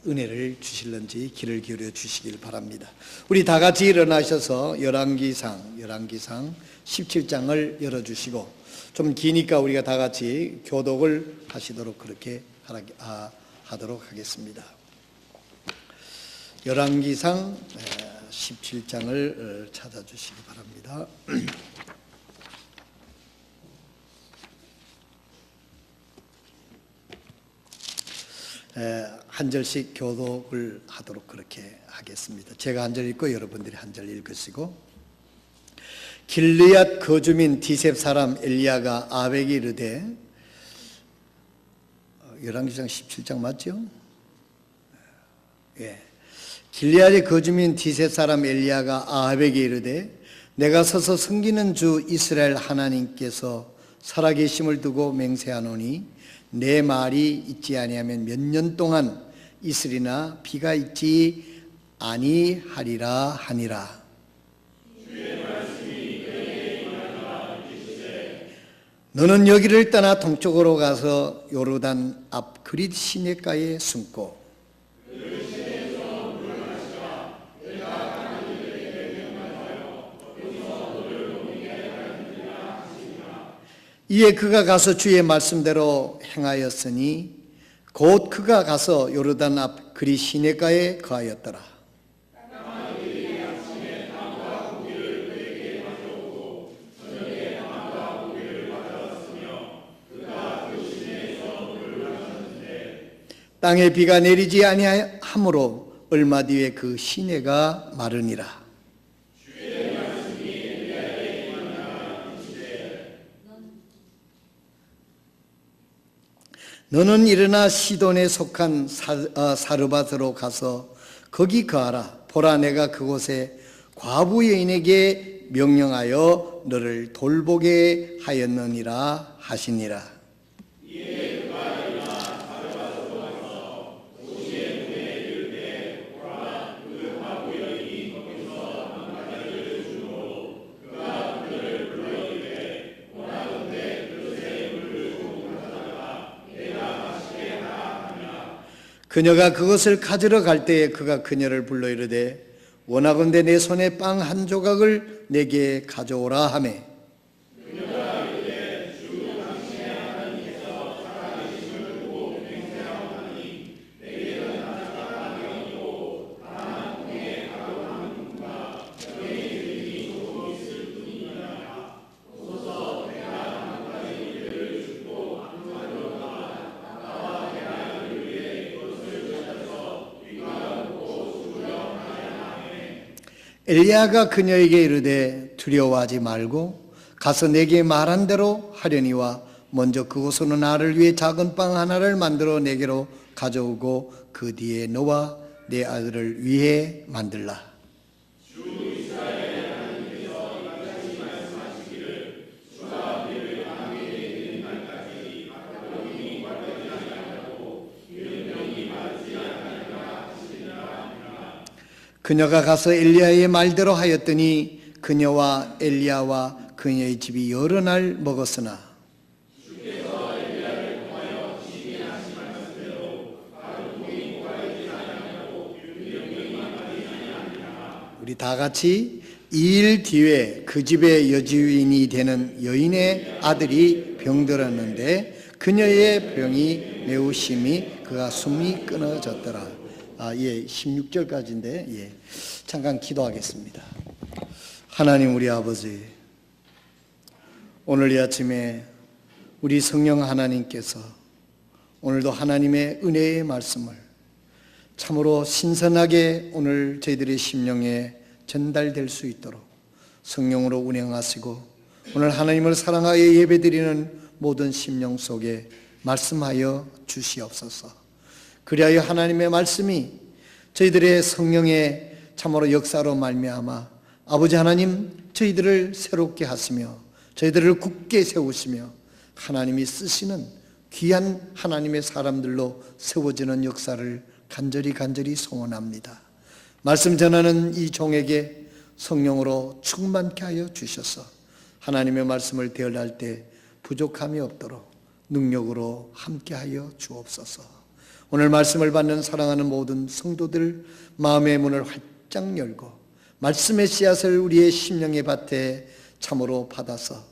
은혜를 주실런지 귀를 기울여 주시길 바랍니다. 우리 다 같이 일어나셔서 열왕기상 17장을 열어주시고, 좀 기니까 우리가 다 같이 교독을 하시도록 그렇게 하도록 하겠습니다. 열왕기상 17장을 찾아주시기 바랍니다. 한 절씩 교독을 하도록 그렇게 하겠습니다. 제가 한 절 읽고 여러분들이 한 절 읽으시고. 길르앗 거주민 디셉 사람 엘리야가 아합에게 이르되, 열왕기상 17장 맞죠? 예. 길르앗의 거주민 디셉 사람 엘리야가 아합에게 이르되, 내가 서서 섬기는 주 이스라엘 하나님께서 살아계심을 두고 맹세하노니 내 말이 있지 아니하면 몇 년 동안 있으리나 비가 있지 아니하리라 하니라. 너는 여기를 떠나 동쪽으로 가서 요르단 앞 그릿 시내가에 숨고 이에 그가 가서 주의 말씀대로 행하였으니 곧 그가 가서 요르단 앞 그릿 시내가에 거하였더라. 땅에 비가 내리지 아니하므로 얼마 뒤에 그 시내가 마르니라. 너는 일어나 시돈에 속한 사르밧으로 가서 거기 거하라. 보라, 내가 그곳에 과부 여인에게 명령하여 너를 돌보게 하였느니라 하시니라. 그녀가 그것을 가지러 갈 때에 그가 그녀를 불러 이르되, 원하건대 내 손에 빵 한 조각을 내게 가져오라 하매, 그녀가 이르되 주 당신의 하나님께서 살아계심을 두고 맹세하오나니 내게는 하나가 명이고 한 통에 가루 한 움과 병의 이름이 조금 있을 뿐이니라. 오소서 내가 한 가지 일을 줍고 가져오라. 나와 대하를 위해 엘리야가 그녀에게 이르되 두려워하지 말고 가서 내게 말한 대로 하려니와 먼저 그곳으로 나를 위해 작은 빵 하나를 만들어 내게로 가져오고 그 뒤에 너와 내 아들을 위해 만들라. 그녀가 가서 엘리야의 말대로 하였더니 그녀와 엘리야와 그녀의 집이 여러 날 먹었으나 우리 다 같이 2일 뒤에 그 집의 여주인이 되는 여인의 아들이 병들었는데 그녀의 병이 매우 심히 그가 숨이 끊어졌더라. 예, 16절까지인데, 예, 잠깐 기도하겠습니다. 하나님 우리 아버지, 오늘 이 아침에 우리 성령 하나님께서 오늘도 하나님의 은혜의 말씀을 참으로 신선하게 오늘 저희들의 심령에 전달될 수 있도록 성령으로 운행하시고 오늘 하나님을 사랑하여 예배드리는 모든 심령 속에 말씀하여 주시옵소서. 그리하여 하나님의 말씀이 저희들의 성령의 참으로 역사로 말미암아 아버지 하나님 저희들을 새롭게 하시며 저희들을 굳게 세우시며 하나님이 쓰시는 귀한 하나님의 사람들로 세워지는 역사를 간절히 소원합니다. 말씀 전하는 이 종에게 성령으로 충만케 하여 주셔서 하나님의 말씀을 대언할 때 부족함이 없도록 능력으로 함께하여 주옵소서. 오늘 말씀을 받는 사랑하는 모든 성도들 마음의 문을 활짝 열고 말씀의 씨앗을 우리의 심령의 밭에 참으로 받아서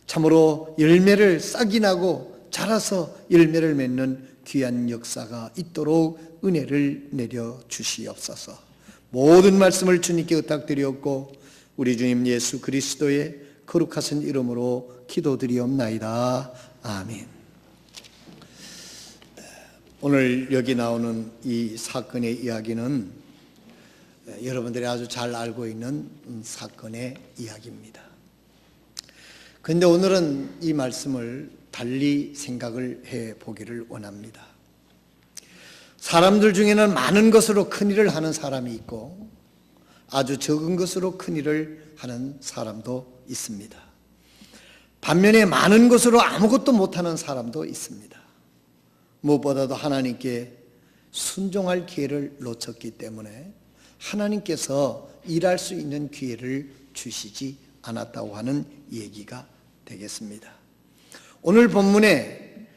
참으로 열매를 싹이 나고 자라서 열매를 맺는 귀한 역사가 있도록 은혜를 내려 주시옵소서. 모든 말씀을 주님께 의탁드리옵고 우리 주님 예수 그리스도의 거룩하신 이름으로 기도드리옵나이다. 아멘. 오늘 여기 나오는 이 사건의 이야기는 여러분들이 아주 잘 알고 있는 사건의 이야기입니다. 그런데 오늘은 이 말씀을 달리 생각을 해 보기를 원합니다. 사람들 중에는 많은 것으로 큰일을 하는 사람이 있고 아주 적은 것으로 큰일을 하는 사람도 있습니다. 반면에 많은 것으로 아무것도 못하는 사람도 있습니다. 무엇보다도 하나님께 순종할 기회를 놓쳤기 때문에 하나님께서 일할 수 있는 기회를 주시지 않았다고 하는 얘기가 되겠습니다. 오늘 본문에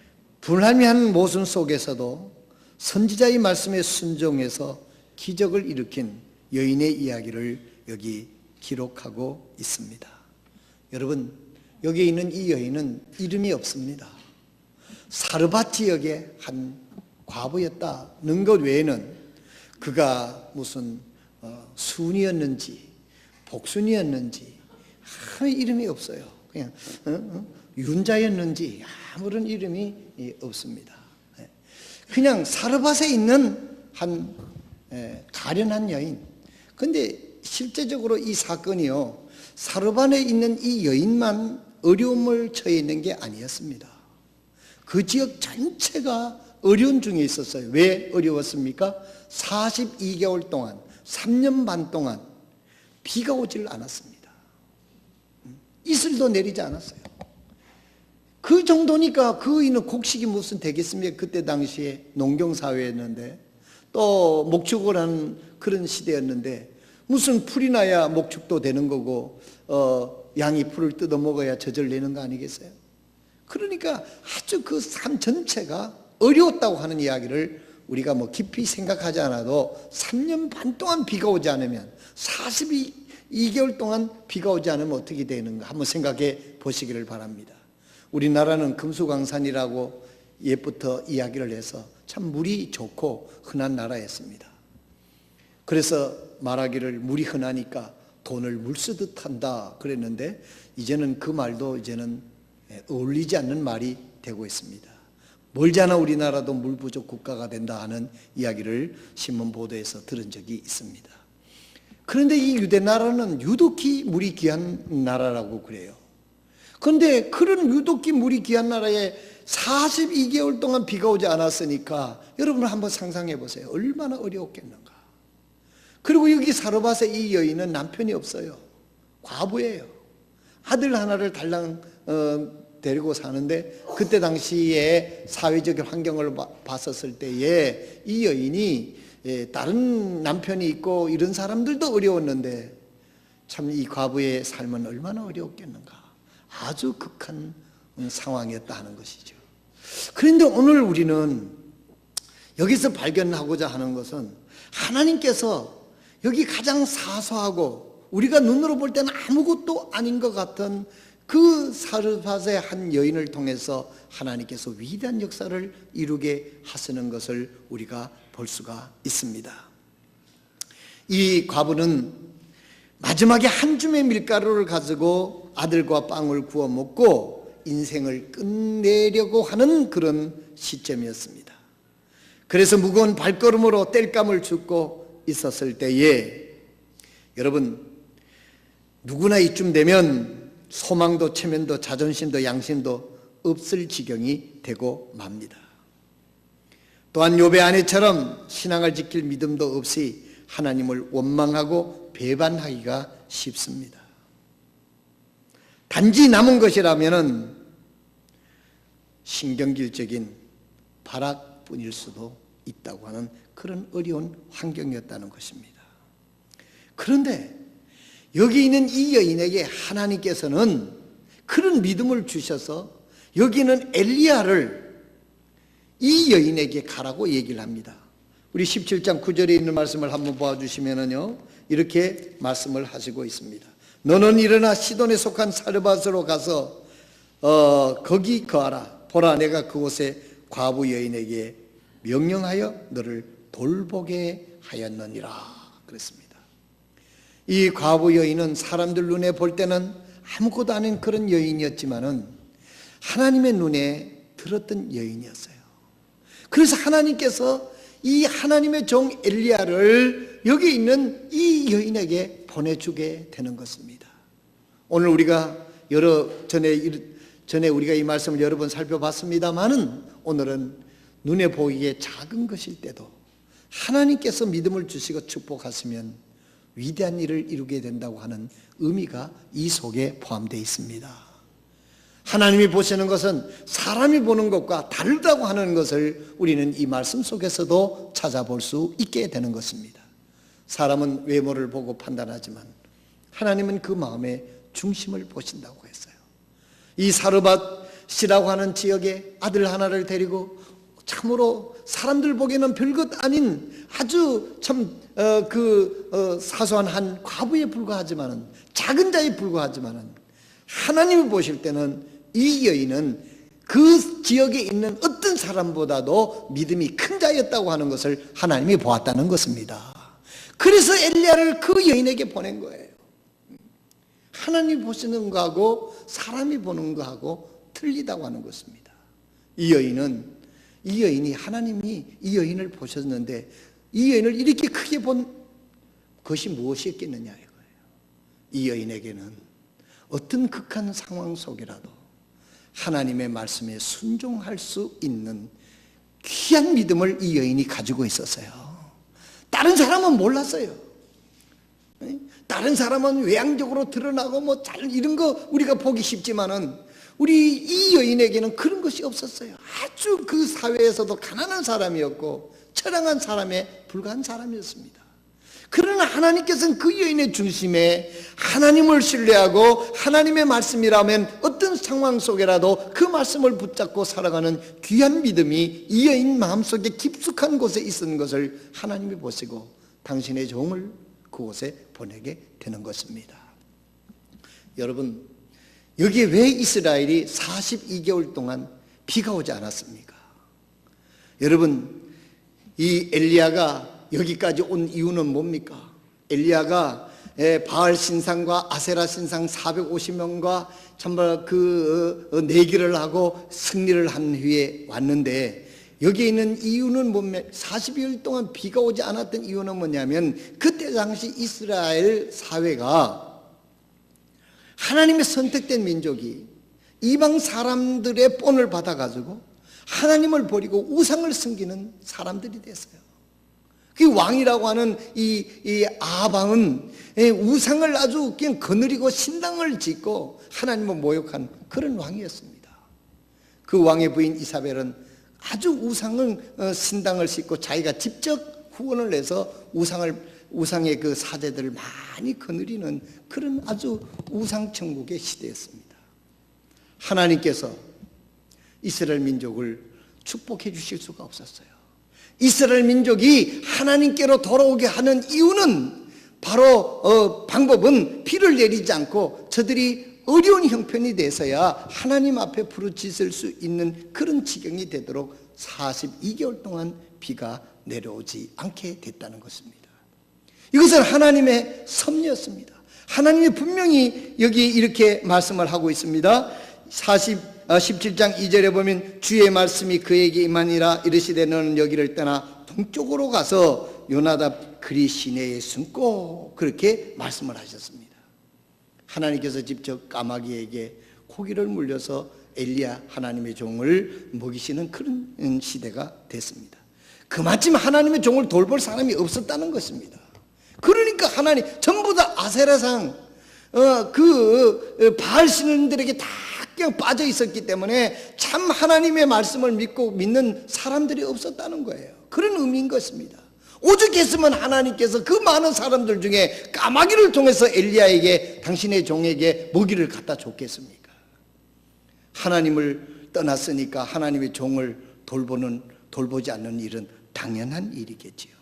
불합리한 모순 속에서도 선지자의 말씀에 순종해서 기적을 일으킨 여인의 이야기를 여기 기록하고 있습니다. 여러분, 여기 있는 이 여인은 이름이 없습니다. 사르밧 지역의 한 과부였다는 것 외에는 그가 무슨 순이었는지 복순이었는지 아무 이름이 없어요. 그냥 윤자였는지 아무런 이름이 없습니다. 그냥 사르밧에 있는 한 가련한 여인. 근데 실제적으로 이 사건이요, 사르밧에 있는 이 여인만 어려움을 처해 있는 게 아니었습니다. 그 지역 전체가 어려운 중에 있었어요. 왜 어려웠습니까? 42개월 동안 3년 반 동안 비가 오질 않았습니다. 이슬도 내리지 않았어요. 그 정도니까 그 의는 곡식이 무슨 되겠습니까? 그때 당시에 농경사회였는데 또 목축을 하는 그런 시대였는데 무슨 풀이 나야 목축도 되는 거고 양이 풀을 뜯어 먹어야 젖을 내는 거 아니겠어요? 그러니까 아주 그 삶 전체가 어려웠다고 하는 이야기를 우리가 뭐 깊이 생각하지 않아도 3년 반 동안 비가 오지 않으면 42개월 동안 비가 오지 않으면 어떻게 되는가 한번 생각해 보시기를 바랍니다. 우리나라는 금수강산이라고 옛부터 이야기를 해서 참 물이 좋고 흔한 나라였습니다. 그래서 말하기를 물이 흔하니까 돈을 물 쓰듯 한다 그랬는데 이제는 그 말도 이제는 어울리지 않는 말이 되고 있습니다. 멀지 않아 우리나라도 물 부족 국가가 된다 하는 이야기를 신문 보도에서 들은 적이 있습니다. 그런데 이 유대 나라는 유독히 물이 귀한 나라라고 그래요. 그런데 그런 유독히 물이 귀한 나라에 42개월 동안 비가 오지 않았으니까 여러분 한번 상상해 보세요. 얼마나 어려웠겠는가. 그리고 여기 사르밧의 이 여인은 남편이 없어요. 과부예요. 아들 하나를 달랑 데리고 사는데 그때 당시에 사회적 환경을 봤었을 때에 이 여인이 다른 남편이 있고 이런 사람들도 어려웠는데 참 이 과부의 삶은 얼마나 어려웠겠는가. 아주 극한 상황이었다 하는 것이죠. 그런데 오늘 우리는 여기서 발견하고자 하는 것은 하나님께서 여기 가장 사소하고 우리가 눈으로 볼 때는 아무것도 아닌 것 같은 그 사르밧의 한 여인을 통해서 하나님께서 위대한 역사를 이루게 하시는 것을 우리가 볼 수가 있습니다. 이 과부는 마지막에 한 줌의 밀가루를 가지고 아들과 빵을 구워 먹고 인생을 끝내려고 하는 그런 시점이었습니다. 그래서 무거운 발걸음으로 땔감을 줍고 있었을 때에 여러분 누구나 이쯤 되면 소망도 체면도 자존심도 양심도 없을 지경이 되고 맙니다. 또한 욥의 아내처럼 신앙을 지킬 믿음도 없이 하나님을 원망하고 배반하기가 쉽습니다. 단지 남은 것이라면 신경질적인 발악뿐일 수도 있다고 하는 그런 어려운 환경이었다는 것입니다. 그런데 여기 있는 이 여인에게 하나님께서는 그런 믿음을 주셔서 여기는 엘리야를 이 여인에게 가라고 얘기를 합니다. 우리 17장 9절에 있는 말씀을 한번 보아주시면은요, 이렇게 말씀을 하시고 있습니다. 너는 일어나 시돈에 속한 사르밧으로 가서 거기 거하라. 보라, 내가 그곳에 과부 여인에게 명령하여 너를 돌보게 하였느니라 그랬습니다. 이 과부 여인은 사람들 눈에 볼 때는 아무것도 아닌 그런 여인이었지만은 하나님의 눈에 들었던 여인이었어요. 그래서 하나님께서 이 하나님의 종 엘리야를 여기 있는 이 여인에게 보내주게 되는 것입니다. 오늘 우리가 전에 우리가 이 말씀을 여러 번 살펴봤습니다만은 오늘은 눈에 보이기에 작은 것일 때도 하나님께서 믿음을 주시고 축복하시면 위대한 일을 이루게 된다고 하는 의미가 이 속에 포함되어 있습니다. 하나님이 보시는 것은 사람이 보는 것과 다르다고 하는 것을 우리는 이 말씀 속에서도 찾아볼 수 있게 되는 것입니다. 사람은 외모를 보고 판단하지만 하나님은 그 마음의 중심을 보신다고 했어요. 이 사르밧이라고 하는 지역에 아들 하나를 데리고 참으로 사람들 보기에는 별것 아닌 아주 참 사소한 한 과부에 불과하지만은, 작은 자에 불과하지만은 하나님이 보실 때는 이 여인은 그 지역에 있는 어떤 사람보다도 믿음이 큰 자였다고 하는 것을 하나님이 보았다는 것입니다. 그래서 엘리야를 그 여인에게 보낸 거예요. 하나님이 보시는 거하고 사람이 보는 거하고 틀리다고 하는 것입니다. 이 여인이 하나님이 이 여인을 보셨는데 이 여인을 이렇게 크게 본 것이 무엇이었겠느냐 이거예요. 이 여인에게는 어떤 극한 상황 속이라도 하나님의 말씀에 순종할 수 있는 귀한 믿음을 이 여인이 가지고 있었어요. 다른 사람은 몰랐어요. 다른 사람은 외향적으로 드러나고 이런 거 우리가 보기 쉽지만은 우리 이 여인에게는 그런 것이 없었어요. 아주 그 사회에서도 가난한 사람이었고 처량한 사람에 불과한 사람이었습니다. 그러나 하나님께서는 그 여인의 중심에 하나님을 신뢰하고 하나님의 말씀이라면 어떤 상황 속에라도 그 말씀을 붙잡고 살아가는 귀한 믿음이 이 여인 마음속에 깊숙한 곳에 있는 것을 하나님이 보시고 당신의 종을 그곳에 보내게 되는 것입니다. 여러분, 여기에 왜 이스라엘이 42개월 동안 비가 오지 않았습니까? 여러분, 이 엘리야가 여기까지 온 이유는 뭡니까? 엘리야가 바알 신상과 아세라 신상 450명과 정말 내기를 하고 승리를 한 후에 왔는데, 여기 있는 이유는 뭡니까? 42일 동안 비가 오지 않았던 이유는 뭐냐면 그때 당시 이스라엘 사회가 하나님의 선택된 민족이 이방 사람들의 본을 받아가지고 하나님을 버리고 우상을 섬기는 사람들이 됐어요. 그 왕이라고 하는 이 아방은 우상을 아주 그냥 거느리고 신당을 짓고 하나님을 모욕한 그런 왕이었습니다. 그 왕의 부인 이사벨은 아주 신당을 짓고 자기가 직접 후원을 내서 우상의 그 사제들을 많이 거느리는 그런 아주 우상천국의 시대였습니다. 하나님께서 이스라엘 민족을 축복해 주실 수가 없었어요. 이스라엘 민족이 하나님께로 돌아오게 하는 이유는 바로 방법은 비를 내리지 않고 저들이 어려운 형편이 돼서야 하나님 앞에 부르짖을 수 있는 그런 지경이 되도록 42개월 동안 비가 내려오지 않게 됐다는 것입니다. 이것은 하나님의 섭리였습니다. 하나님이 분명히 여기 이렇게 말씀을 하고 있습니다. 17장 2절에 보면 주의 말씀이 그에게 임하니라 이르시되 너는 여기를 떠나 동쪽으로 가서 요나답 그리 시내에 숨고 그렇게 말씀을 하셨습니다. 하나님께서 직접 까마귀에게 고기를 물려서 엘리야 하나님의 종을 먹이시는 그런 시대가 됐습니다. 그마침 하나님의 종을 돌볼 사람이 없었다는 것입니다. 그러니까 하나님 전부 다 아세라상 바알 신들에게 다 그냥 빠져 있었기 때문에 참 하나님의 말씀을 믿는 사람들이 없었다는 거예요. 그런 의미인 것입니다. 오죽했으면 하나님께서 그 많은 사람들 중에 까마귀를 통해서 엘리야에게 당신의 종에게 먹이를 갖다 줬겠습니까? 하나님을 떠났으니까 하나님의 종을 돌보지 않는 일은 당연한 일이겠지요.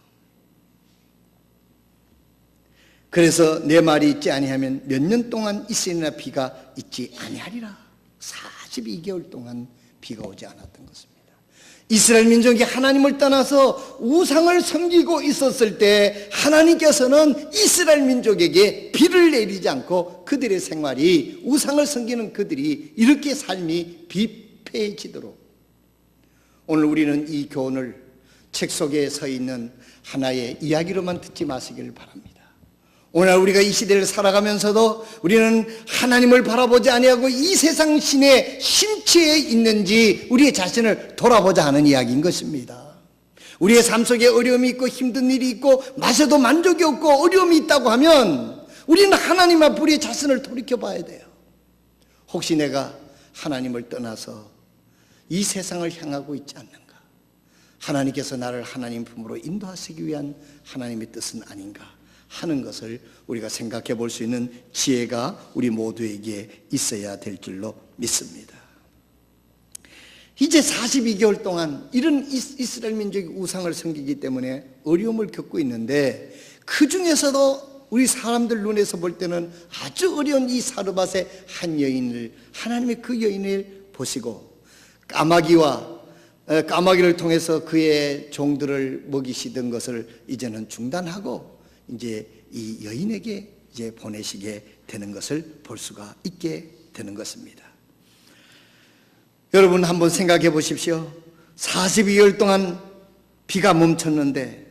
그래서 내 말이 있지 아니하면 몇 년 동안 있으리나 비가 있지 아니하리라. 42개월 동안 비가 오지 않았던 것입니다. 이스라엘 민족이 하나님을 떠나서 우상을 섬기고 있었을 때 하나님께서는 이스라엘 민족에게 비를 내리지 않고 그들의 생활이, 우상을 섬기는 그들이 이렇게 삶이 비패해지도록, 오늘 우리는 이 교훈을 책 속에 서 있는 하나의 이야기로만 듣지 마시기를 바랍니다. 오늘 우리가 이 시대를 살아가면서도 우리는 하나님을 바라보지 아니하고 이 세상 신의 심취해 있는지 우리의 자신을 돌아보자 하는 이야기인 것입니다. 우리의 삶 속에 어려움이 있고 힘든 일이 있고 마셔도 만족이 없고 어려움이 있다고 하면 우리는 하나님 앞에 우리의 자신을 돌이켜 봐야 돼요. 혹시 내가 하나님을 떠나서 이 세상을 향하고 있지 않는가? 하나님께서 나를 하나님 품으로 인도하시기 위한 하나님의 뜻은 아닌가 하는 것을 우리가 생각해 볼 수 있는 지혜가 우리 모두에게 있어야 될 줄로 믿습니다. 이제 42개월 동안 이런 이스라엘 민족이 우상을 섬기기 때문에 어려움을 겪고 있는데, 그 중에서도 우리 사람들 눈에서 볼 때는 아주 어려운 이 사르밧의 한 여인을, 하나님의 그 여인을 보시고 까마귀를 통해서 그의 종들을 먹이시던 것을 이제는 중단하고 이제 이 여인에게 이제 보내시게 되는 것을 볼 수가 있게 되는 것입니다. 여러분 한번 생각해 보십시오. 42일 동안 비가 멈췄는데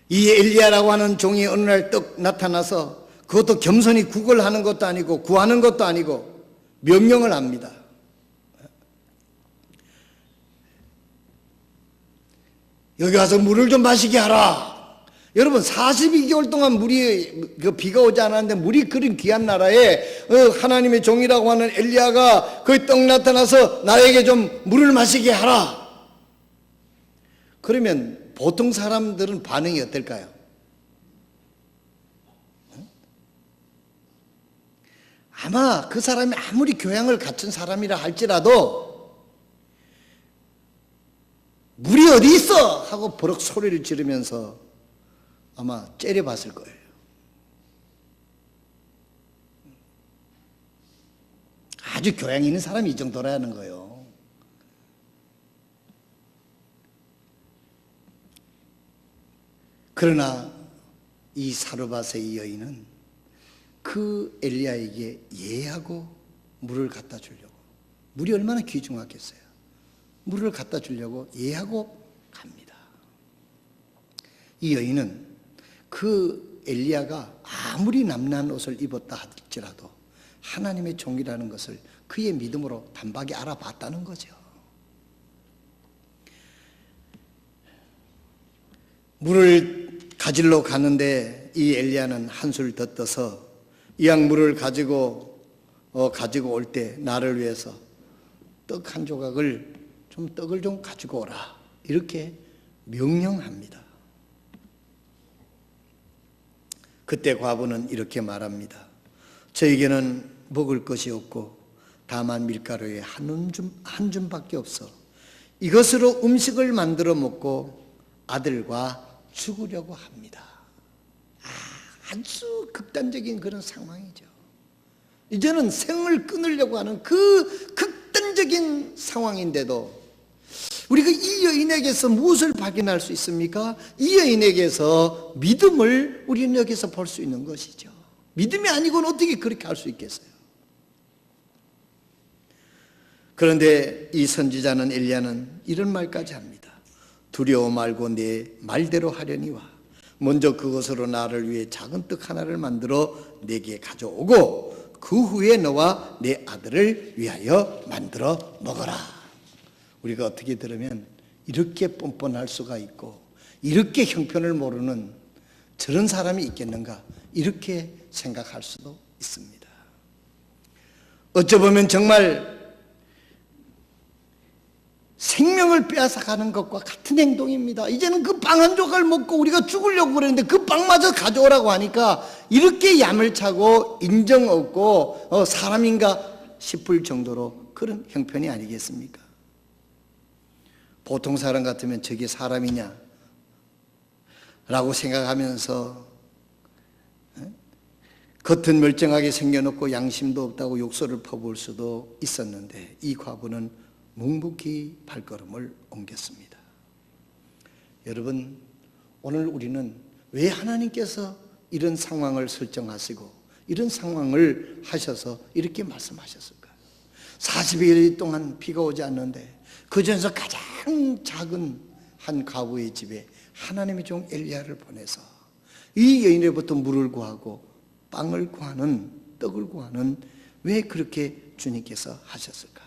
이 엘리야라고 하는 종이 어느 날 떡 나타나서, 그것도 겸손히 구걸하는 것도 아니고 구하는 것도 아니고 명령을 합니다. 여기 와서 물을 좀 마시게 하라. 여러분 42개월 동안 비가 오지 않았는데 물이 그런 귀한 나라에 하나님의 종이라고 하는 엘리야가 그 떡 나타나서 나에게 좀 물을 마시게 하라. 그러면 보통 사람들은 반응이 어떨까요? 아마 그 사람이 아무리 교양을 갖춘 사람이라 할지라도 물이 어디 있어? 하고 버럭 소리를 지르면서 아마 째려봤을 거예요. 아주 교양 있는 사람이 이 정도라는 거예요. 그러나 이 사르밧의 이 여인은 그 엘리야에게 예하고 물을 갖다 주려고, 물이 얼마나 귀중하겠어요. 물을 갖다 주려고 예하고 갑니다. 이 여인은 그 엘리야가 아무리 남난 옷을 입었다 할지라도 하나님의 종이라는 것을 그의 믿음으로 단박에 알아봤다는 거죠. 물을 가지러 가는데 이 엘리야는 한술 더 떠서 이왕 물을 가지고 올 때 나를 위해서 떡 한 조각을 떡을 좀 가지고 오라, 이렇게 명령합니다. 그때 과부는 이렇게 말합니다. 저에게는 먹을 것이 없고 다만 밀가루에 한 줌밖에 없어. 이것으로 음식을 만들어 먹고 아들과 죽으려고 합니다. 아주 극단적인 그런 상황이죠. 이제는 생을 끊으려고 하는 그 극단적인 상황인데도 우리가 이 여인에게서 무엇을 발견할 수 있습니까? 이 여인에게서 믿음을 우리는 여기서 볼 수 있는 것이죠. 믿음이 아니고는 어떻게 그렇게 할 수 있겠어요? 그런데 이 선지자는 엘리야는 이런 말까지 합니다. 두려워 말고 내 말대로 하려니와 먼저 그것으로 나를 위해 작은 떡 하나를 만들어 내게 가져오고 그 후에 너와 내 아들을 위하여 만들어 먹어라. 우리가 어떻게 들으면 이렇게 뻔뻔할 수가 있고 이렇게 형편을 모르는 저런 사람이 있겠는가, 이렇게 생각할 수도 있습니다. 어쩌보면 정말 생명을 빼앗아가는 것과 같은 행동입니다. 이제는 그 빵 한 조각을 먹고 우리가 죽으려고 그러는데 그 빵마저 가져오라고 하니까 이렇게 야물차고 인정 없고 사람인가 싶을 정도로 그런 형편이 아니겠습니까? 보통 사람 같으면 저게 사람이냐? 라고 생각하면서 겉은 멀쩡하게 생겨놓고 양심도 없다고 욕설을 퍼부을 수도 있었는데 이 과부는 묵묵히 발걸음을 옮겼습니다. 여러분, 오늘 우리는 왜 하나님께서 이런 상황을 설정하시고 이런 상황을 하셔서 이렇게 말씀하셨을까? 40일 동안 비가 오지 않는데 그 중에서 가장 작은 한 과부의 집에 하나님의 종 엘리야를 보내서 이 여인으로부터 물을 구하고 빵을 구하는, 떡을 구하는, 왜 그렇게 주님께서 하셨을까?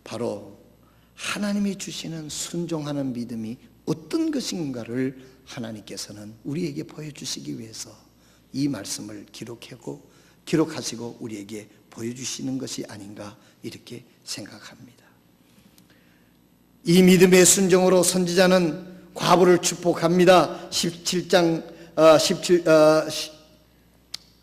바로 하나님이 주시는 순종하는 믿음이 어떤 것인가를 하나님께서는 우리에게 보여주시기 위해서 이 말씀을 기록하시고 우리에게 보여주시는 것이 아닌가 이렇게 생각합니다. 이 믿음의 순종으로 선지자는 과부를 축복합니다. 17장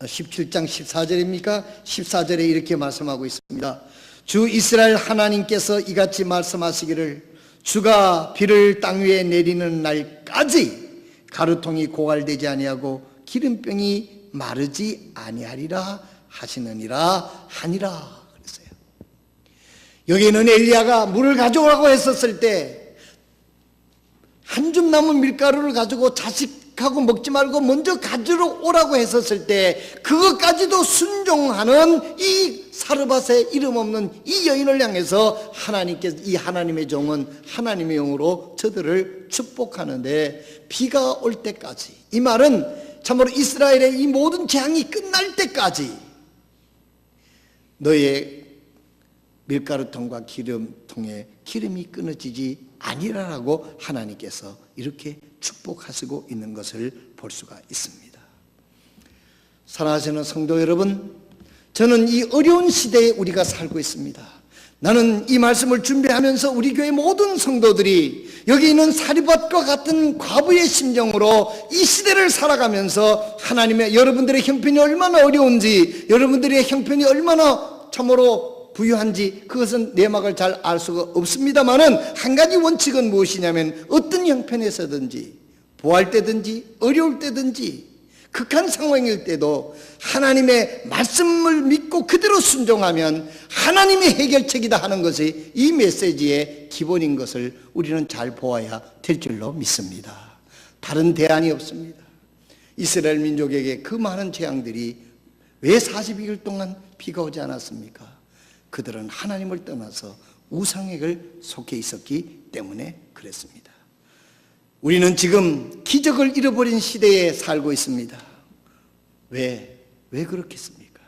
14절입니까? 14절에 이렇게 말씀하고 있습니다. 주 이스라엘 하나님께서 이같이 말씀하시기를 주가 비를 땅 위에 내리는 날까지 가루통이 고갈되지 아니하고 기름병이 마르지 아니하리라 하시느니라 하니라 그랬어요. 여기는 엘리야가 물을 가져오라고 했었을 때 한 줌 남은 밀가루를 가지고 자식하고 먹지 말고 먼저 가지러 오라고 했었을 때 그것까지도 순종하는 이 사르밧의 이름 없는 이 여인을 향해서 이 하나님의 종은 하나님의 영으로 저들을 축복하는데 비가 올 때까지, 이 말은 참으로 이스라엘의 이 모든 재앙이 끝날 때까지 너의 밀가루통과 기름통에 기름이 끊어지지 아니라라고 하나님께서 이렇게 축복하시고 있는 것을 볼 수가 있습니다. 사랑하시는 성도 여러분, 저는 이 어려운 시대에 우리가 살고 있습니다. 나는 이 말씀을 준비하면서 우리 교회 모든 성도들이 여기 있는 사리밧과 같은 과부의 심정으로 이 시대를 살아가면서 하나님의 여러분들의 형편이 얼마나 어려운지, 여러분들의 형편이 얼마나 참으로 부유한지 그것은 내막을 잘 알 수가 없습니다만은 한 가지 원칙은 무엇이냐면 어떤 형편에서든지 부할 때든지 어려울 때든지 극한 상황일 때도 하나님의 말씀을 믿고 그대로 순종하면 하나님의 해결책이다 하는 것이 이 메시지의 기본인 것을 우리는 잘 보아야 될 줄로 믿습니다. 다른 대안이 없습니다. 이스라엘 민족에게 그 많은 재앙들이 왜 42일 동안 비가 오지 않았습니까? 그들은 하나님을 떠나서 우상에게 속해 있었기 때문에 그랬습니다. 우리는 지금 기적을 잃어버린 시대에 살고 있습니다. 왜 그렇겠습니까?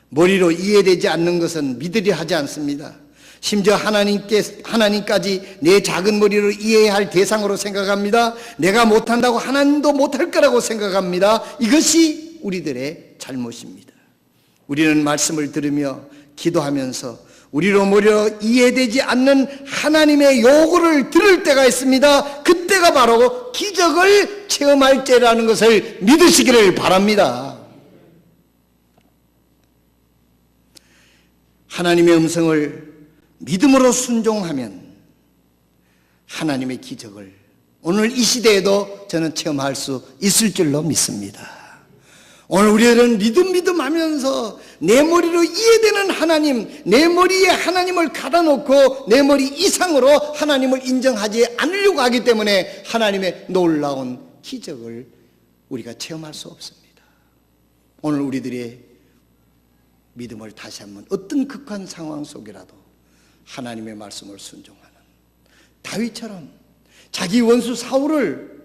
머리로 이해되지 않는 것은 믿으려 하지 않습니다. 심지어 하나님까지 내 작은 머리로 이해해야 할 대상으로 생각합니다. 내가 못한다고 하나님도 못할 거라고 생각합니다. 이것이 우리들의 잘못입니다. 우리는 말씀을 들으며 기도하면서 우리로 머리로 이해되지 않는 하나님의 요구를 들을 때가 있습니다. 그때가 바로 기적을 체험할 때라는 것을 믿으시기를 바랍니다. 하나님의 음성을 믿음으로 순종하면 하나님의 기적을 오늘 이 시대에도 저는 체험할 수 있을 줄로 믿습니다. 오늘 우리들은 믿음 하면서 내 머리로 이해되는 하나님, 내 머리에 하나님을 가다 놓고 내 머리 이상으로 하나님을 인정하지 않으려고 하기 때문에 하나님의 놀라운 기적을 우리가 체험할 수 없습니다. 오늘 우리들의 믿음을 다시 한번 어떤 극한 상황 속이라도 하나님의 말씀을 순종하는 다윗처럼 자기 원수 사울을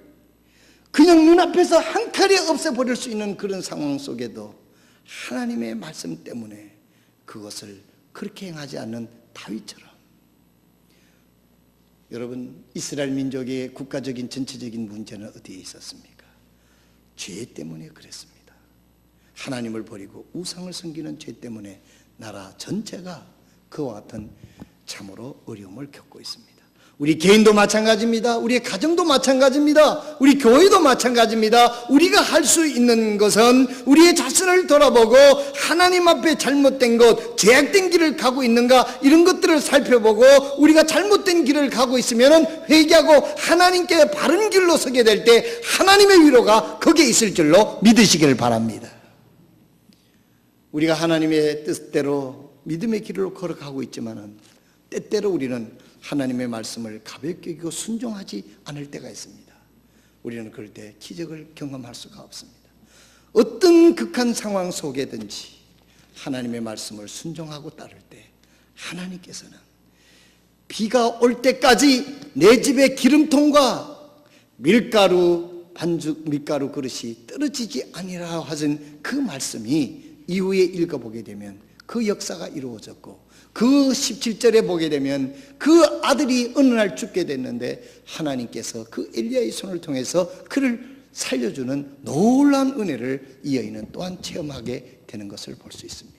그냥 눈앞에서 한 칼에 없애버릴 수 있는 그런 상황 속에도 하나님의 말씀 때문에 그것을 그렇게 행하지 않는 다윗처럼, 여러분, 이스라엘 민족의 국가적인 전체적인 문제는 어디에 있었습니까? 죄 때문에 그랬습니다. 하나님을 버리고 우상을 섬기는 죄 때문에 나라 전체가 그와 같은 참으로 어려움을 겪고 있습니다. 우리 개인도 마찬가지입니다. 우리의 가정도 마찬가지입니다. 우리 교회도 마찬가지입니다. 우리가 할 수 있는 것은 우리의 자신을 돌아보고 하나님 앞에 잘못된 것, 제약된 길을 가고 있는가 이런 것들을 살펴보고 우리가 잘못된 길을 가고 있으면 회개하고 하나님께 바른 길로 서게 될 때 하나님의 위로가 거기에 있을 줄로 믿으시기를 바랍니다. 우리가 하나님의 뜻대로 믿음의 길로 걸어가고 있지만은 때때로 우리는 하나님의 말씀을 가볍게 여기고 순종하지 않을 때가 있습니다. 우리는 그럴 때 기적을 경험할 수가 없습니다. 어떤 극한 상황 속에든지 하나님의 말씀을 순종하고 따를 때 하나님께서는 비가 올 때까지 내 집에 기름통과 밀가루 그릇이 떨어지지 아니라 하신 그 말씀이 이후에 읽어보게 되면 그 역사가 이루어졌고 그 17절에 보게 되면 그 아들이 어느 날 죽게 됐는데 하나님께서 그 엘리야의 손을 통해서 그를 살려주는 놀라운 은혜를 이 여인은 또한 체험하게 되는 것을 볼 수 있습니다.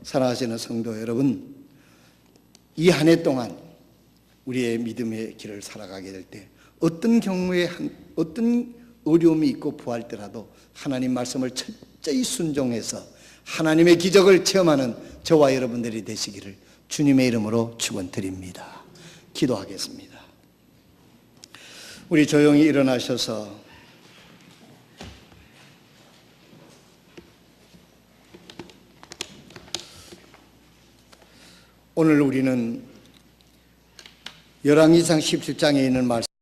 사랑하시는 성도 여러분, 이 한 해 동안 우리의 믿음의 길을 살아가게 될 때 어떤 경우에 어떤 어려움이 있고 부할 때라도 하나님 말씀을 철저히 순종해서 하나님의 기적을 체험하는 저와 여러분들이 되시기를 주님의 이름으로 축원드립니다. 기도하겠습니다. 우리 조용히 일어나셔서 오늘 우리는 열왕기상 17장에 있는 말씀